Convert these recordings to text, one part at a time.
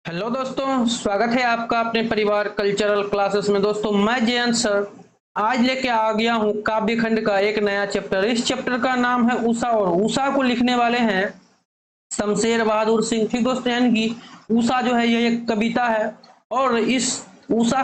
Hello दोस्तों, स्वागत है आपका अपने परिवार कल्चरल क्लासेस में। दोस्तों मैं जयंत सर आज लेके आ गया हूँ काव्य खंड का एक नया चैप्टर। इस चैप्टर का नाम है उषा, और उषा को लिखने वाले हैं शमशेर बहादुर सिंह। ठीक दोस्तों, यानी कि उषा जो है ये एक कविता है, और इस उषा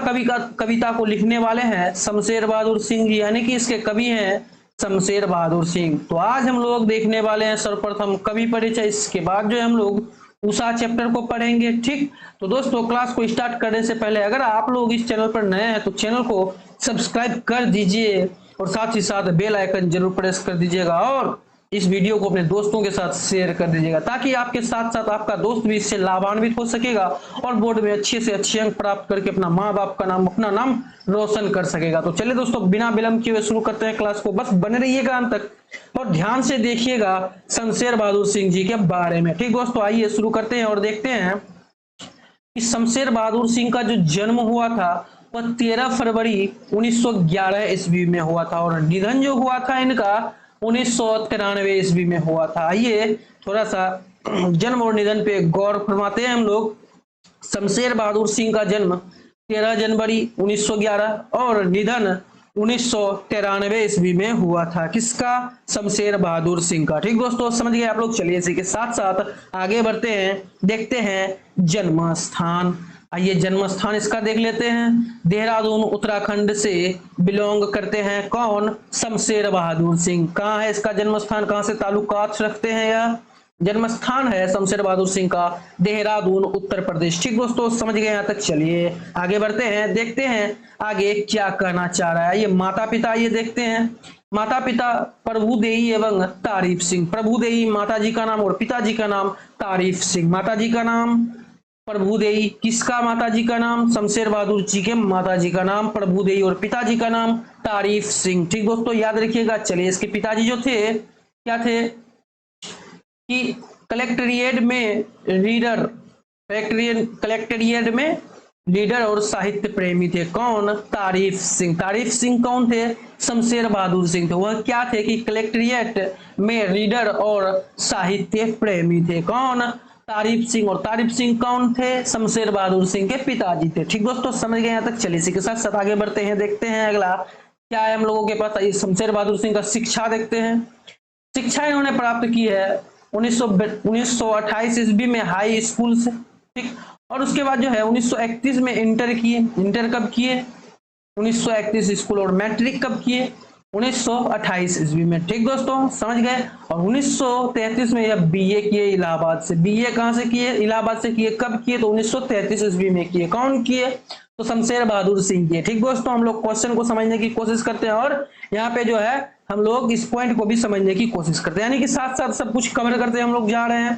कविता को लिखने वाले हैं शमशेर बहादुर सिंह जी, यानी कि इसके कवि हैं शमशेर बहादुर सिंह। तो आज हम लोग देखने वाले हैं सर्वप्रथम कवि परिचय, इसके बाद जो है हम लोग उषा चैप्टर को पढ़ेंगे। ठीक, तो दोस्तों क्लास को स्टार्ट करने से पहले अगर आप लोग इस चैनल पर नए हैं तो चैनल को सब्सक्राइब कर दीजिए, और साथ ही साथ बेल आइकन जरूर प्रेस कर दीजिएगा, और इस वीडियो को अपने दोस्तों के साथ शेयर कर दीजिएगा, ताकि आपके साथ साथ आपका दोस्त भी इससे लाभान्वित हो सकेगा और बोर्ड में अच्छे से अच्छे अंक प्राप्त करके अपना माँ बाप का नाम, अपना नाम रोशन कर सकेगा। तो चलिए दोस्तों, बिना विलंब किए हुए शुरू करते हैं क्लास को। बस बने रहिएगा अंत तक और ध्यान से देखिएगा शमशेर बहादुर सिंह जी के बारे में। ठीक दोस्तों, आइए शुरू करते हैं और देखते हैं कि शमशेर बहादुर सिंह का जो जन्म हुआ था वह 13 फरवरी 1911 ईस्वी में हुआ था, और निधन जो हुआ था इनका 1993 ईस्वी में हुआ था। आइए थोड़ा सा जन्म और निधन पे गौर फरमाते हैं हम लोग। शमशेर बहादुर सिंह का जन्म 13 जनवरी 1911 और निधन 1993 ईस्वी में हुआ था। किसका? शमशेर बहादुर सिंह का। ठीक दोस्तों, समझ गए आप लोग। चलिए इसी के साथ साथ आगे बढ़ते हैं, देखते हैं जन्म स्थान। आइए जन्म स्थान इसका देख लेते हैं। देहरादून उत्तराखंड से बिलोंग करते हैं कौन? शमशेर बहादुर सिंह। कहाँ है इसका जन्म स्थान, कहाँ से ताल्लुकात रखते हैं? यह जन्म स्थान है शमशेर बहादुर सिंह का देहरादून उत्तर प्रदेश। ठीक दोस्तों, समझ गए यहाँ तक। चलिए आगे बढ़ते हैं, देखते हैं आगे क्या कहना चाह रहा है। ये माता पिता, ये देखते हैं। माता पिता प्रभुदेई एवं तारीफ सिंह। प्रभुदेई माता जी का नाम और पिताजी का नाम तारीफ सिंह। माता जी का नाम प्रभुदेई, किसका माता जी का नाम? शमशेर बहादुर जी के माता जी का नाम प्रभुदेई और पिताजी का नाम तारीफ सिंह। ठीक दोस्तों, याद रखिएगा। चलिए इसके पिताजी जो थे क्या थे कि कलेक्ट्रेट में रीडर, कलेक्ट्रेट में लीडर और साहित्य प्रेमी थे। कौन? तारीफ सिंह। तारीफ सिंह कौन थे? शमशेर बहादुर सिंह थे। वह क्या थे कि कलेक्ट्रेट में रीडर और साहित्य प्रेमी थे। कौन? तारीफ सिंह। और तारीफ सिंह कौन थे? शमशेर बहादुर सिंह के पिताजी थे। ठीक दोस्तों, समझ गए यहाँ तक। चलिए इसी के साथ साथ आगे बढ़ते हैं, देखते हैं अगला क्या है हम लोगों के पास। शमशेर बहादुर सिंह का शिक्षा देखते हैं। शिक्षा इन्होंने प्राप्त की है 1928 ईस्वी में हाई स्कूल से। ठीक, और उसके बाद जो है 1931 में इंटर किए। इंटर कब किए? 1931 स्कूल। और मैट्रिक कब किए? 1928 ईस्वी में। ठीक दोस्तों, समझ गए। और 1933 में यह बीए किए इलाहाबाद से। बीए कहां से किए? इलाहाबाद से किए। कब किए? तो 1933 ईस्वी में किए। कौन किए? तो शमशेर बहादुर सिंह किए। ठीक दोस्तों, हम लोग क्वेश्चन को समझने की कोशिश करते हैं, और यहाँ पे जो है हम लोग इस पॉइंट को भी समझने की कोशिश करते हैं, यानी कि साथ साथ सब कुछ कवर करते हम लोग जा रहे हैं।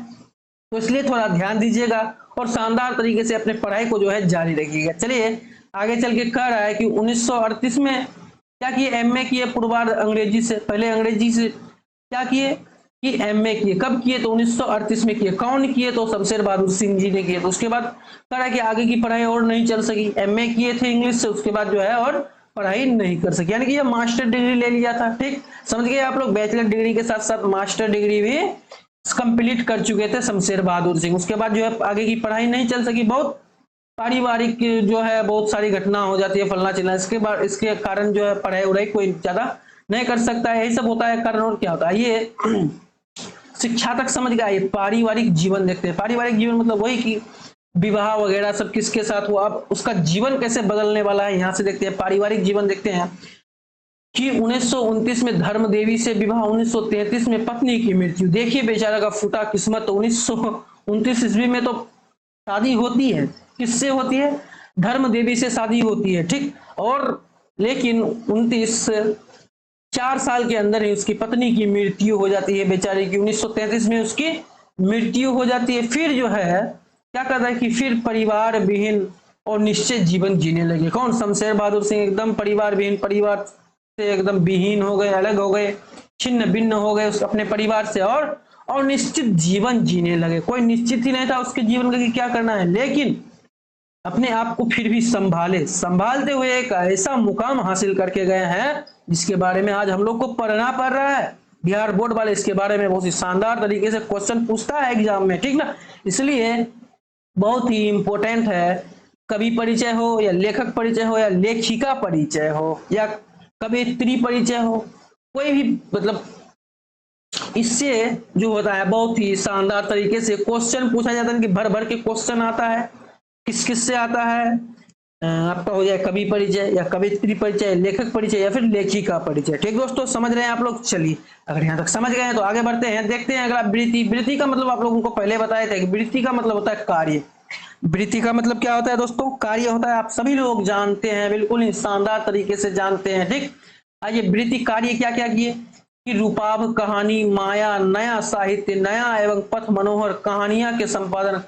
तो इसलिए थोड़ा ध्यान दीजिएगा और शानदार तरीके से अपने पढ़ाई को जो है जारी रखिएगा। चलिए आगे चल के कह रहा है कि 1938 में क्या किए? एमए किए पूर्वार्ध अंग्रेजी से। पहले अंग्रेजी से क्या किए कि एमए किए। कब किए? तो 1938 में किए। कौन किए? तो शमशेर बहादुर सिंह जी ने किए। तो उसके बाद कह रहा है कि आगे की पढ़ाई और नहीं चल सकी। एमए किए थे इंग्लिश से, उसके बाद जो है और पढ़ाई नहीं कर सके, यानी कि ये मास्टर डिग्री ले लिया था। ठीक, समझ गए आप लोग। बैचलर डिग्री के साथ साथ मास्टर डिग्री भी कंप्लीट कर चुके थे शमशेर बहादुर सिंह। उसके बाद जो है आगे की पढ़ाई नहीं चल सकी। बहुत पारिवारिक जो है बहुत सारी घटना हो जाती है, फलना चिलना, इसके बाद इसके कारण जो है पढ़ाई उड़ाई कोई ज्यादा नहीं कर सकता है। यही सब होता है कारण। और क्या होता है ये शिक्षा तक समझ गया। ये पारिवारिक जीवन देखते हैं। पारिवारिक जीवन मतलब वही कि विवाह वगैरह सब किसके साथ हुआ, अब उसका जीवन कैसे बदलने वाला है, यहां से देखते हैं। पारिवारिक जीवन देखते हैं कि 1929 में धर्म देवी से विवाह, 1933 में पत्नी की मृत्यु। देखिए बेचारा का फूटा किस्मत। तो 1929 ईस्वी में तो शादी होती है, किससे होती है? धर्म देवी से शादी होती है। ठीक, और लेकिन 4 साल के अंदर ही उसकी पत्नी की मृत्यु हो जाती है बेचारे की। 1933 में उसकी मृत्यु हो जाती है। फिर जो है क्या करता है कि फिर परिवार विहीन और निश्चित जीवन जीने लगे। कौन? शमशेर बहादुर सिंह एकदम परिवार विहीन, परिवार से एकदम विहीन हो गए, अलग हो गए, छिन्न भिन्न हो गए उस अपने परिवार से, और निश्चित जीवन जीने लगे। कोई निश्चित ही नहीं था उसके जीवन का कि क्या करना है, लेकिन अपने आप को फिर भी संभालते हुए एक ऐसा मुकाम हासिल करके गए हैं जिसके बारे में आज हम लोग को पढ़ना पड़ रहा है। बिहार बोर्ड वाले इसके बारे में बहुत ही शानदार तरीके से क्वेश्चन पूछता है एग्जाम में। ठीक ना, इसलिए बहुत ही इंपॉर्टेंट है। कवि परिचय हो या लेखक परिचय हो या लेखिका परिचय हो या कवयित्री परिचय हो, कोई भी मतलब इससे जो होता है बहुत ही शानदार तरीके से क्वेश्चन पूछा जाता है कि भर भर के क्वेश्चन आता है। किस किस से आता है? आपका हो जाए कवि परिचय या कवयित्री परिचय, लेखक परिचय या फिर लेखिका परिचय। ठीक दोस्तों, समझ रहे हैं आप लोग? चलिए, अगर यहाँ तक समझ गए हैं तो आगे बढ़ते हैं, देखते हैं अगर आप वृत्ति। वृत्ति का मतलब आप लोगों को पहले बताए थे कि वृत्ति का मतलब होता है कार्य। वृत्ति का मतलब क्या होता है दोस्तों? कार्य होता है। आप सभी लोग जानते हैं, बिल्कुल ही शानदार तरीके से जानते हैं। ठीक, आइए, वृत्ति कार्य क्या क्या किए कि रूपाभ, कहानी, माया, नया साहित्य, नया एवं पथ मनोहर कहानियां के संपादन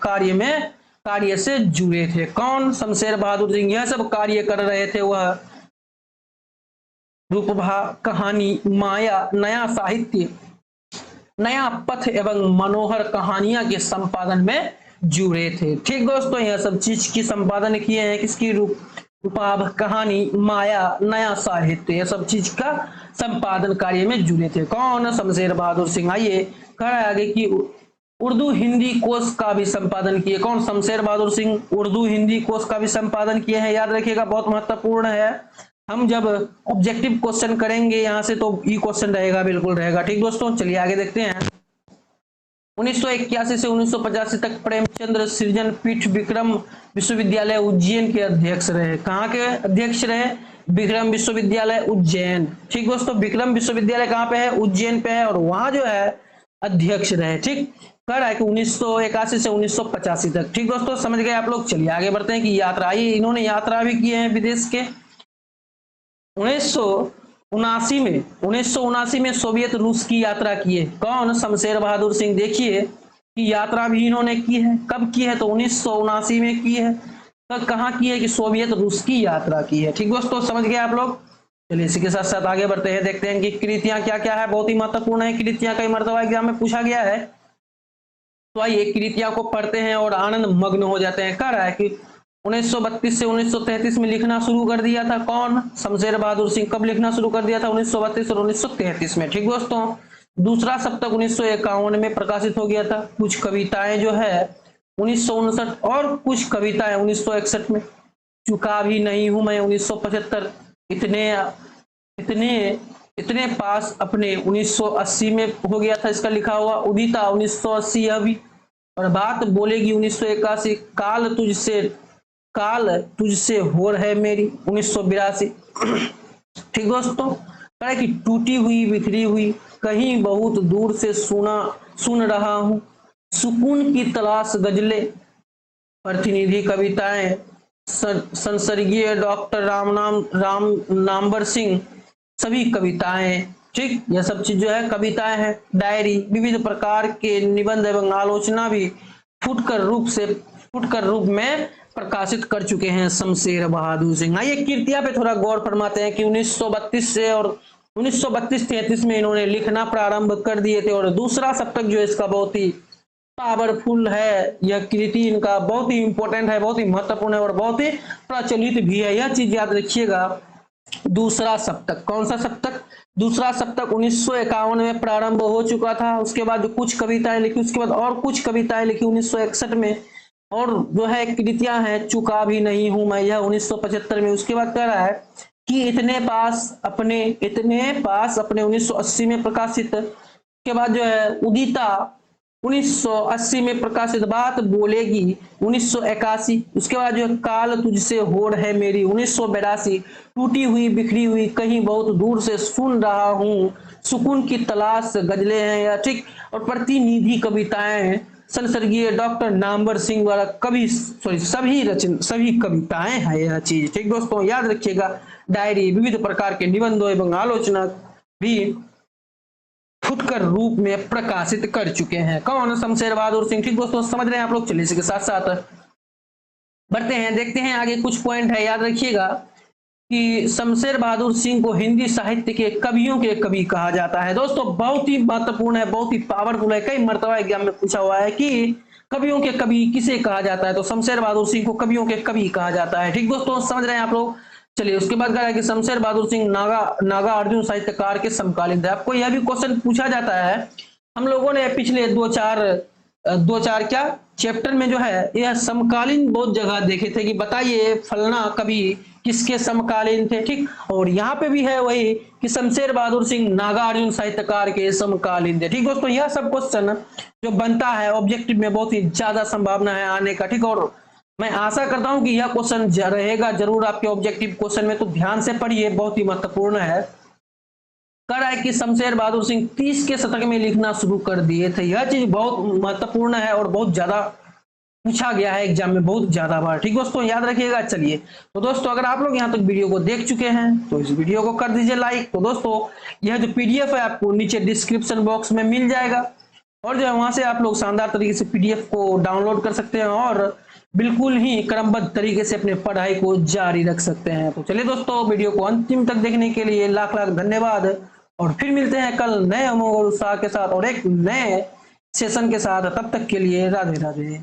कार्य से जुड़े थे। कौन? शमशेर बहादुर सिंह। यह सब कार्य कर रहे थे वह रूपभा, कहानी, माया, नया साहित्य, नया पथ एवं मनोहर कहानियां के संपादन में जुड़े थे। ठीक दोस्तों, यह सब चीज की संपादन किए हैं। किसकी? रूपाभ, कहानी, माया, नया साहित्य, यह सब चीज का संपादन कार्य में जुड़े थे। कौन? शमशेर बहादुर सिंह। आइए, कह रहा है आगे कि उर्दू हिंदी कोश का भी संपादन किए। कौन? शमशेर बहादुर सिंह उर्दू हिंदी कोश का भी संपादन किए हैं। याद रखिएगा, बहुत महत्वपूर्ण है। हम जब ऑब्जेक्टिव क्वेश्चन करेंगे यहाँ से तो ये क्वेश्चन रहेगा, बिल्कुल रहेगा। ठीक दोस्तों, चलिए आगे देखते हैं। 1981 से 1985 तक प्रेमचंद्र सृजन पीठ विक्रम विश्वविद्यालय उज्जैन के अध्यक्ष रहे। कहाँ के अध्यक्ष रहे? विक्रम विश्वविद्यालय उज्जैन। ठीक दोस्तों, विक्रम विश्वविद्यालय कहाँ पे है? उज्जैन पे है, और वहां जो है अध्यक्ष रहे। ठीक, कह रहा है कि 1981 से 1985 तक। ठीक दोस्तों, समझ गए आप लोग? चलिए आगे बढ़ते हैं कि यात्रा। ये इन्होंने यात्रा भी किए हैं विदेश के। 1979 में सोवियत रूस की यात्रा की है। कौन? शमशेर बहादुर सिंह। देखिए कि यात्रा भी इन्होंने की है। कब की है? तो 1979 में की है। तो कहाँ की है? कि सोवियत रूस की यात्रा की है। ठीक दोस्तों, समझ गए आप लोग? चलिए इसी के साथ साथ आगे बढ़ते हैं, देखते हैं कि कृतियां क्या क्या है। बहुत ही महत्वपूर्ण है कृतियां, कई मर्तबा एग्जाम में पूछा गया है। तो आइए कृतियां को पढ़ते हैं और आनंद मग्न हो जाते हैं। कह रहा है कि 1932 से 1933 में लिखना शुरू कर दिया था। कौन? शमशेर बहादुर सिंह। कब लिखना शुरू कर दिया था? 1932 और 1933 में। ठीक दोस्तों, दूसरा सप्तक 1951 में प्रकाशित हो गया था। कुछ कविताएं जो है 1959 और कुछ कविताएं 1961 में। चुका भी नहीं हूं मैं 1975। इतने पास अपने 1980 में हो गया था इसका लिखा हुआ। उदिता 1980 यह भी। और बात बोलेगी 1981। काल तुझसे होर है मेरी 1982। ठीक दोस्तों, कह कि टूटी हुई बिखरी हुई कहीं बहुत दूर से सुन रहा हूं सुकून की तलाश गजले। प्रतिनिधि कविताएं संसर्गीय डॉक्टर राम नामवर सिंह सभी कविताएं। ठीक, यह सब चीज जो है कविताएं हैं। डायरी, विविध प्रकार के निबंध एवं आलोचना भी फुटकर रूप में प्रकाशित कर चुके हैं शमशेर बहादुर सिंह। आइए कृतियां पे थोड़ा गौर फरमाते हैं कि 1932 से और 1932-33 में इन्होंने लिखना प्रारंभ कर दिए थे। और दूसरा सप्तक जो इसका बहुत ही पावरफुल है। यह कृति इनका बहुत ही इंपॉर्टेंट है, बहुत ही महत्वपूर्ण है और बहुत ही प्रचलित भी है। यह चीज याद रखिएगा। दूसरा सप्तक, कौन सा सप्तक? दूसरा सप्तक 1951 में प्रारंभ हो चुका था। उसके बाद जो कुछ कविताएं लिखी, उसके बाद और कुछ कविताएं लिखी 1961 में। और जो है कृतियां हैं चुका भी नहीं हूं मैं, यह 1975 में। उसके बाद कह रहा है कि इतने पास अपने 1980 में प्रकाशित। के बाद जो है उदिता 1980 में प्रकाशित। बात बोलेगी 1981। उसके बाद जो काल तुझसे होड़ है मेरी 1982। टूटी हुई बिखरी हुई कहीं बहुत दूर से सुन रहा हूं सुकून की तलाश गजले हैं या। ठीक, और प्रतिनिधि कविताएं संसर्गीय डॉक्टर नामवर सिंह द्वारा सभी कविताएं हैं यह चीज। ठीक दोस्तों, याद रखिएगा। डायरी, विविध प्रकार के निबंधों एवं आलोचना भी फुटकर रूप में प्रकाशित कर चुके हैं। कौन? शमशेर बहादुर सिंह। ठीक दोस्तों, समझ रहे हैं आप लोग? चलिए इसके साथ साथ बढ़ते हैं, देखते हैं आगे कुछ पॉइंट है। याद रखिएगा कि शमशेर बहादुर सिंह को हिंदी साहित्य के कवियों के कवि कहा जाता है। दोस्तों बहुत ही महत्वपूर्ण है, बहुत ही पावरफुल है। कई मर्तबा एग्जाम में पूछा हुआ है कि कवियों के कवि किसे कहा जाता है, तो शमशेर बहादुर सिंह को कवियों के कवि कहा जाता है। ठीक दोस्तों, समझ रहे हैं आप लोग? चलिए उसके बाद कहा है कि शमशेर बहादुर सिंह नागा अर्जुन साहित्यकार के समकालीन थे। आपको यह भी क्वेश्चन पूछा जाता है। हम लोगों ने पिछले 2-4 दो चार क्या चैप्टर में जो है यह समकालीन बहुत जगह देखे थे कि बताइए फलना कवि किसके समकालीन थे, ठीक। और यहाँ पे भी है वही कि शमशेर बहादुर सिंह नागार्जुन साहित्यकार के समकालीन थे, ठीक दोस्तों। यह सब क्वेश्चन जो बनता है ऑब्जेक्टिव में बहुत ही ज्यादा संभावना है आने का, ठीक। और मैं आशा करता हूं कि यह क्वेश्चन रहेगा जरूर आपके ऑब्जेक्टिव क्वेश्चन में, तो ध्यान से पढ़िए, बहुत ही महत्वपूर्ण है। कह रहा है कि शमशेर बहादुर सिंह 30 के शतक में लिखना शुरू कर दिए थे। यह चीज बहुत महत्वपूर्ण है और बहुत ज्यादा पूछा गया है एग्जाम में बहुत ज्यादा बार, ठीक दोस्तों, याद रखिएगा। चलिए तो दोस्तों अगर आप लोग यहाँ तक वीडियो को देख चुके हैं तो इस वीडियो को कर दीजिए लाइक। तो दोस्तों यह जो पीडीएफ है आपको नीचे डिस्क्रिप्शन बॉक्स में मिल जाएगा और जो है वहां से आप लोग शानदार तरीके से पीडीएफ को डाउनलोड कर सकते हैं और बिल्कुल ही क्रमबद्ध तरीके से अपने पढ़ाई को जारी रख सकते हैं। तो चलिए दोस्तों वीडियो को अंतिम तक देखने के लिए लाख लाख धन्यवाद और फिर मिलते हैं कल नए अमोघ और उत्साह के साथ और एक नए सेशन के साथ। तब तक के लिए राधे राधे।